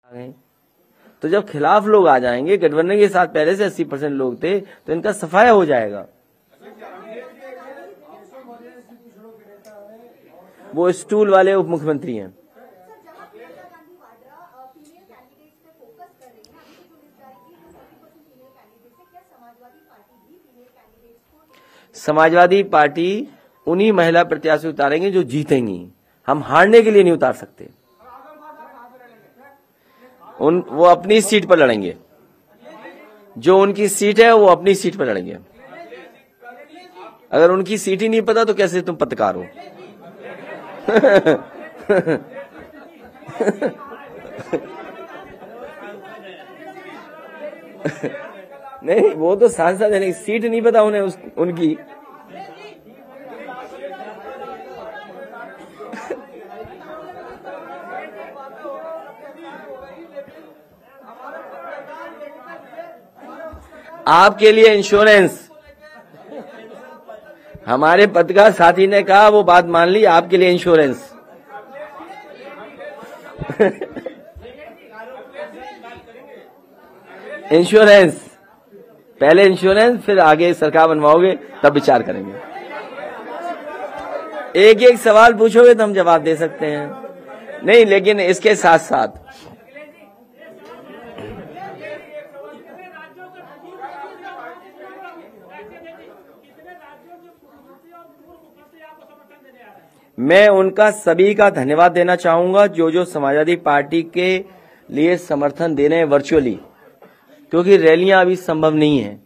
गए। तो जब खिलाफ लोग आ जाएंगे, गठबंधन के साथ पहले से 80% लोग थे, तो इनका सफाया हो जाएगा। वो स्टूल वाले उप मुख्यमंत्री हैं। समाजवादी पार्टी उन्हीं महिला प्रत्याशी उतारेंगे जो जीतेंगी। हम हारने के लिए नहीं उतार सकते। वो अपनी सीट पर लड़ेंगे, जो उनकी सीट है वो अपनी सीट पर लड़ेंगे। अगर उनकी सीट ही नहीं पता तो कैसे तुम पत्रकार हो? नहीं, वो तो सांसद है, सीट नहीं पता उन्हें उनकी। आपके लिए इंश्योरेंस, हमारे पत्रकार साथी ने कहा, वो बात मान ली, आपके लिए इंश्योरेंस। इंश्योरेंस, पहले इंश्योरेंस, फिर आगे सरकार बनवाओगे तब विचार करेंगे। एक एक सवाल पूछोगे तो हम जवाब दे सकते हैं। नहीं, लेकिन इसके साथ साथ मैं उनका सभी का धन्यवाद देना चाहूंगा जो समाजवादी पार्टी के लिए समर्थन दे रहे हैं वर्चुअली, क्योंकि रैलियां अभी संभव नहीं है,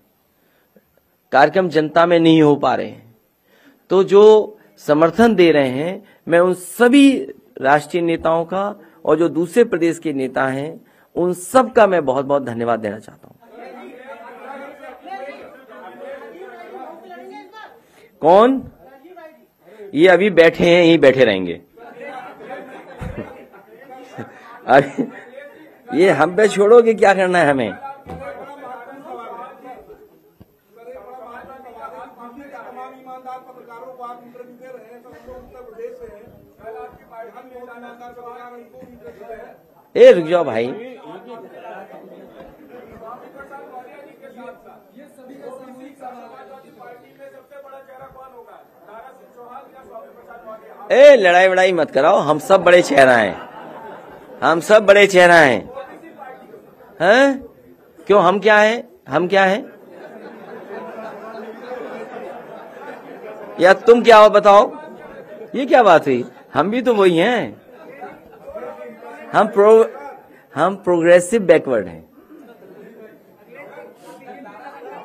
कार्यक्रम जनता में नहीं हो पा रहे हैं। तो जो समर्थन दे रहे हैं, मैं उन सभी राष्ट्रीय नेताओं का और जो दूसरे प्रदेश के नेता हैं उन सब का मैं बहुत बहुत धन्यवाद देना चाहता हूं। कौन? ये अभी बैठे हैं, यहीं बैठे रहेंगे। अरे ये हम पे छोड़ोगे, क्या करना है हमें? ए रुक जाओ भाई, ए लड़ाई वड़ाई मत कराओ, हम सब बड़े चेहरा हैं, हम सब बड़े चेहरा हैं। हैं? क्यों, हम क्या हैं? हम क्या हैं? या तुम क्या हो बताओ? ये क्या बात हुई? हम भी तो वही हैं। हम प्रोग्रेसिव बैकवर्ड हैं,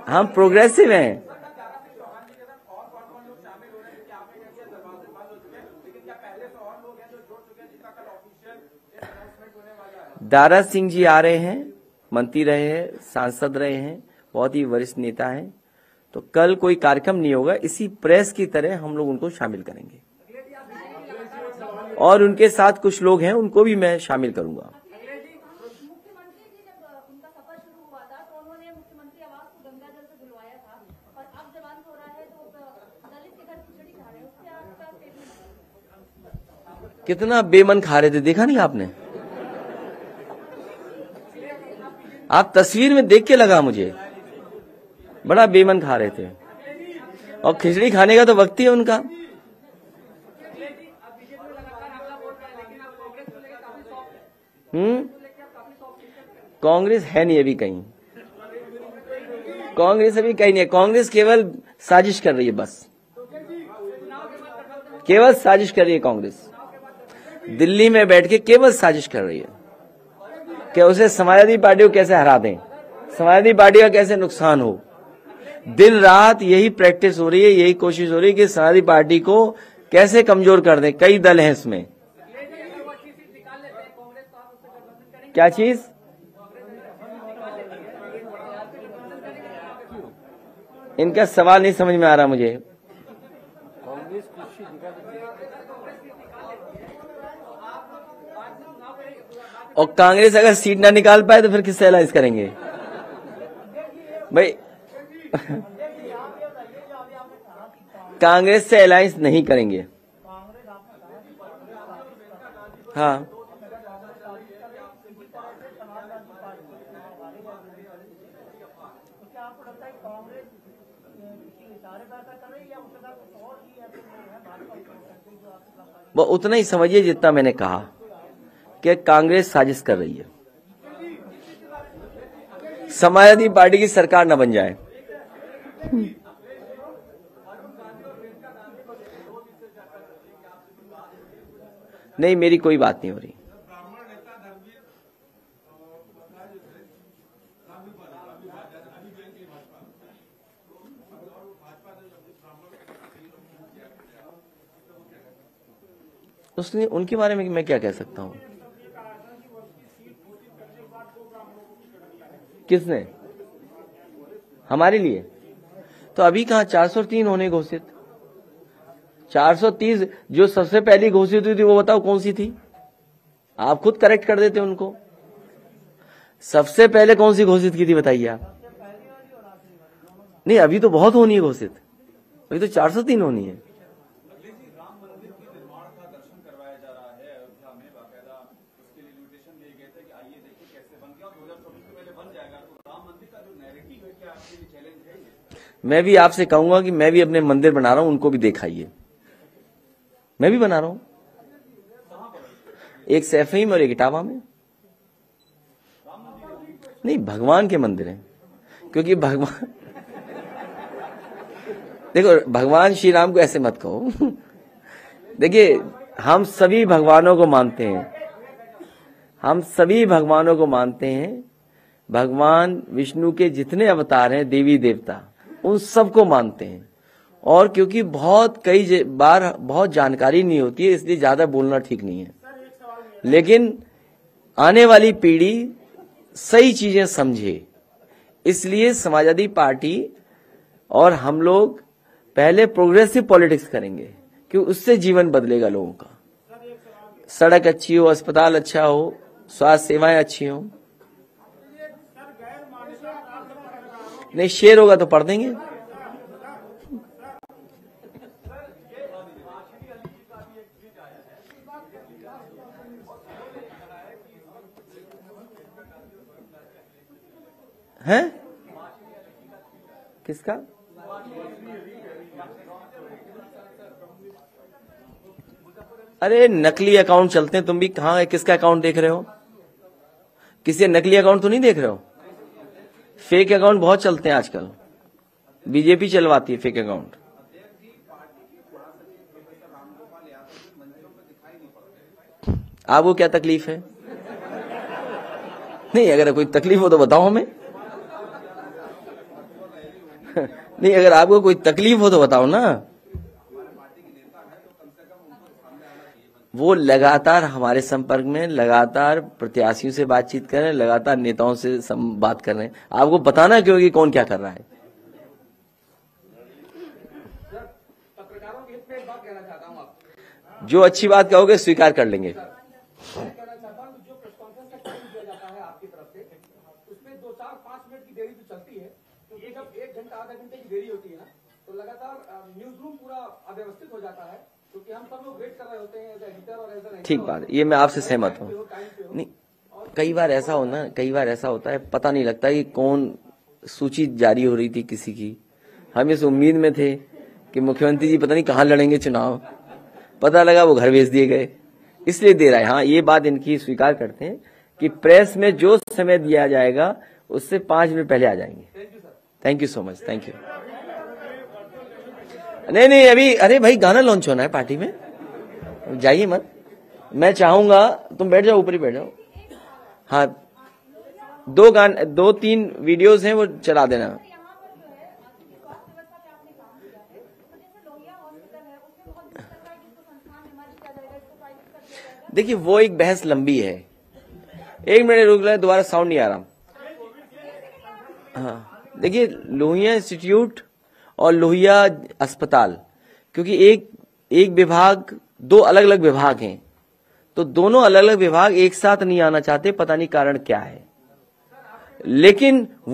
हम प्रोग्रेसिव हैं। दारा सिंह जी आ रहे हैं, मंत्री रहे हैं, सांसद रहे हैं, बहुत ही वरिष्ठ नेता हैं। तो कल कोई कार्यक्रम नहीं होगा, इसी प्रेस की तरह हम लोग उनको शामिल करेंगे, और उनके साथ कुछ लोग हैं उनको भी मैं शामिल करूंगा। कितना बेमन खा रहे थे, देखा नहीं आपने? आप तस्वीर में देख के लगा मुझे, बड़ा बेमन खा रहे थे। और खिचड़ी खाने का तो वक्त ही है उनका। कांग्रेस है नहीं अभी कहीं, कांग्रेस अभी कहीं नहीं है। कांग्रेस केवल साजिश कर रही है, बस केवल साजिश कर रही है। कांग्रेस दिल्ली में बैठ के केवल साजिश कर रही है कि उसे समाजवादी पार्टी को कैसे हरा दें, समाजवादी पार्टी का कैसे नुकसान हो। दिन रात यही प्रैक्टिस हो रही है, यही कोशिश हो रही है कि समाजवादी पार्टी को कैसे कमजोर कर दें। कई दल हैं इसमें। क्या चीज? इनका सवाल नहीं समझ में आ रहा मुझे। और कांग्रेस अगर सीट ना निकाल पाए तो फिर किससे अलायंस करेंगे भाई? कांग्रेस से अलायंस नहीं करेंगे। हाँ, वो उतना ही समझिए जितना मैंने कहा कि कांग्रेस साजिश कर रही है, समाजवादी पार्टी की सरकार न बन जाए। नहीं, मेरी कोई बात नहीं हो रही। उसने उनके बारे में मैं क्या कह सकता हूं? किसने? हमारे लिए तो अभी कहां 403 होने घोषित। 430 जो सबसे पहली घोषित हुई थी वो बताओ कौन सी थी? आप खुद करेक्ट कर देते उनको। सबसे पहले कौन सी घोषित की थी बताइए आप? नहीं, अभी तो बहुत होनी है घोषित, अभी तो 403 होनी है। मैं भी आपसे कहूंगा कि मैं भी अपने मंदिर बना रहा हूं, उनको भी दिखाइए। मैं भी बना रहा हूं, एक सैफई में और एक इटावा में। नहीं, भगवान के मंदिर हैं, क्योंकि भगवान देखो, भगवान श्री राम को ऐसे मत कहो। देखिए, हम सभी भगवानों को मानते हैं, हम सभी भगवानों को मानते हैं। भगवान विष्णु के जितने अवतार हैं, देवी देवता, उन सबको मानते हैं। और क्योंकि कई बार बहुत जानकारी नहीं होती है, इसलिए ज्यादा बोलना ठीक नहीं है। लेकिन आने वाली पीढ़ी सही चीजें समझे, इसलिए समाजवादी पार्टी और हम लोग पहले प्रोग्रेसिव पॉलिटिक्स करेंगे, क्योंकि उससे जीवन बदलेगा लोगों का। सड़क अच्छी हो, अस्पताल अच्छा हो, स्वास्थ्य सेवाएं अच्छी हो। नहीं, शेर होगा तो पढ़ देंगे। हैं? किसका? अरे नकली अकाउंट चलते हैं, तुम भी कहाँ है? किसका अकाउंट देख रहे हो? किसी नकली अकाउंट तो नहीं देख रहे हो? फेक अकाउंट बहुत चलते हैं आजकल, बीजेपी चलवाती है फेक अकाउंट। आपको क्या तकलीफ है? नहीं, अगर कोई तकलीफ हो तो बताओ हमें। नहीं, अगर आपको कोई तकलीफ हो तो बताओ ना। वो लगातार हमारे संपर्क में, लगातार प्रत्याशियों से बातचीत कर रहे हैं, लगातार नेताओं से बात कर रहे हैं। आपको बताना क्यों कि कौन क्या कर रहा है। पत्रकारों के हित में एक बात कहना चाहता हूं, आप जो अच्छी बात कहोगे स्वीकार कर लेंगे। कहना चाहता हूं, जो प्रेस कॉन्फ्रेंस का टाइम दिया जाता है आपकी तरफ से, उसमें 2, 4, 5 मिनट की देरी तो चलती है, क्योंकि जब 1 घंटा आधा घंटे की देरी होती है ना, तो लगातार न्यूज रूम पूरा अव्यवस्थित हो जाता है, क्योंकि हम सब लोग वेट कर रहे होते हैं एज एडिटर और एज एन। ठीक बात है, ये मैं आपसे सहमत हूँ। नहीं, कई बार ऐसा होता है, पता नहीं लगता कि कौन सूची जारी हो रही थी किसी की। हम इस उम्मीद में थे कि मुख्यमंत्री जी पता नहीं कहाँ लड़ेंगे चुनाव, पता लगा वो घर भेज दिए गए, इसलिए दे रहा है। हाँ, ये बात इनकी स्वीकार करते हैं कि प्रेस में जो समय दिया जाएगा उससे 5 मिनट पहले आ जाएंगे। Thank you so much, thank you. नहीं, अभी अरे भाई गाना लॉन्च होना है पार्टी में, जाइए मत। मैं चाहूंगा तुम बैठ जाओ, ऊपर ही बैठ जाओ। हाँ, 2-3 वीडियोस हैं, वो चला देना। देखिए, वो एक बहस लंबी है। 1 मिनट रुक ले, दोबारा साउंड नहीं आ रहा। हाँ, देखिए, लोहिया इंस्टीट्यूट और लोहिया अस्पताल, क्योंकि एक विभाग, 2 अलग अलग विभाग हैं, तो दोनों अलग अलग विभाग एक साथ नहीं आना चाहते, पता नहीं कारण क्या है। लेकिन वो